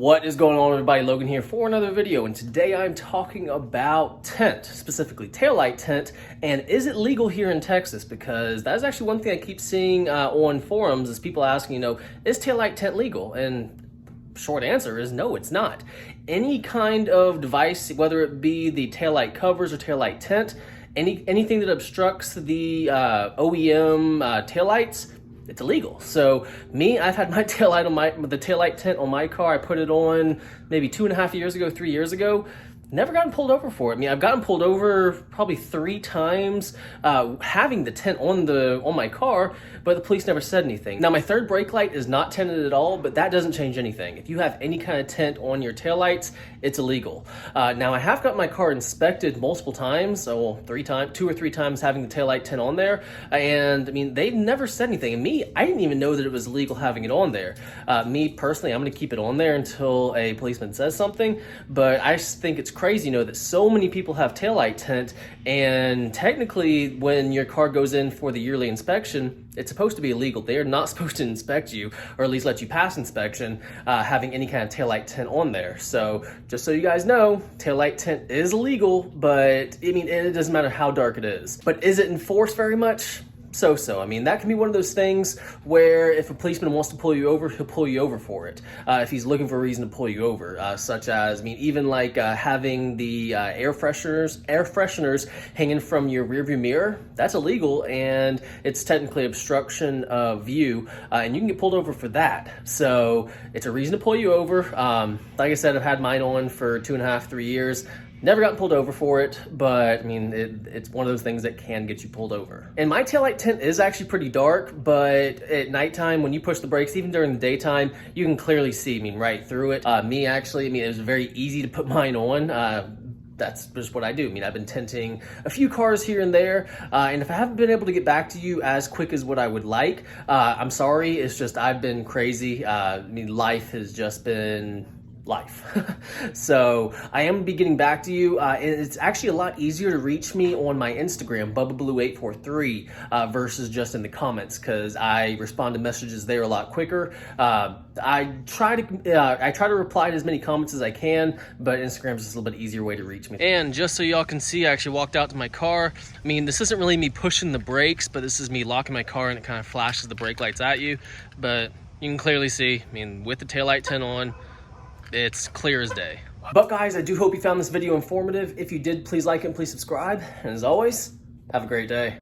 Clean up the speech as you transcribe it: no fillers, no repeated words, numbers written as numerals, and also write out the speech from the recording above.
What is going on, everybody? Logan here for another video, and today I'm talking about tint, specifically taillight tint, and is it legal here in Texas? Because that's actually one thing I keep seeing on forums is people asking, is taillight tint legal? And short answer is no, it's not. Any kind of device, whether it be the taillight covers or taillight tint, anything that obstructs the OEM taillights, it's illegal. So I've had my taillight on the taillight tint on my car. I put it on maybe 2.5 years ago, 3 years ago. Never gotten pulled over for it. I've gotten pulled over probably 3 times having the tint on my car, but the police never said anything. Now, my third brake light is not tinted at all, but that doesn't change anything. If you have any kind of tint on your taillights, it's illegal. Now, I have got my car inspected multiple times, so 2 or 3 times having the taillight tint on there, and they've never said anything. And I didn't even know that it was illegal having it on there. Me personally, I'm gonna keep it on there until a policeman says something, but I just think it's crazy, that so many people have taillight tint, and technically when your car goes in for the yearly inspection, it's supposed to be illegal. They are not supposed to inspect you, or at least let you pass inspection, having any kind of taillight tint on there. So just so you guys know, taillight tint is illegal, but it doesn't matter how dark it is. But is it enforced very much? So. That can be one of those things where if a policeman wants to pull you over, he'll pull you over for it. If he's looking for a reason to pull you over, such as, even like having the air fresheners hanging from your rearview mirror, that's illegal, and it's technically obstruction of view, and you can get pulled over for that. So it's a reason to pull you over. Like I said, I've had mine on for 2.5, 3 years. Never gotten pulled over for it, but it's one of those things that can get you pulled over. And my taillight tint is actually pretty dark, but at nighttime when you push the brakes, even during the daytime, you can clearly see, right through it. It was very easy to put mine on. That's just what I do. I've been tinting a few cars here and there, and if I haven't been able to get back to you as quick as what I would like, I'm sorry. It's just I've been crazy. Life has just been life. So I am be getting back to you. It's actually a lot easier to reach me on my Instagram, BubbaBlue843, versus just in the comments, because I respond to messages there a lot quicker. I try to reply to as many comments as I can, but Instagram is just a little bit easier way to reach me. And just so y'all can see, I actually walked out to my car. This isn't really me pushing the brakes, but this is me locking my car, and it kind of flashes the brake lights at you. But you can clearly see, with the taillight tint on, it's clear as day. But guys, I do hope you found this video informative. If you did, please like it and please subscribe. And as always, have a great day.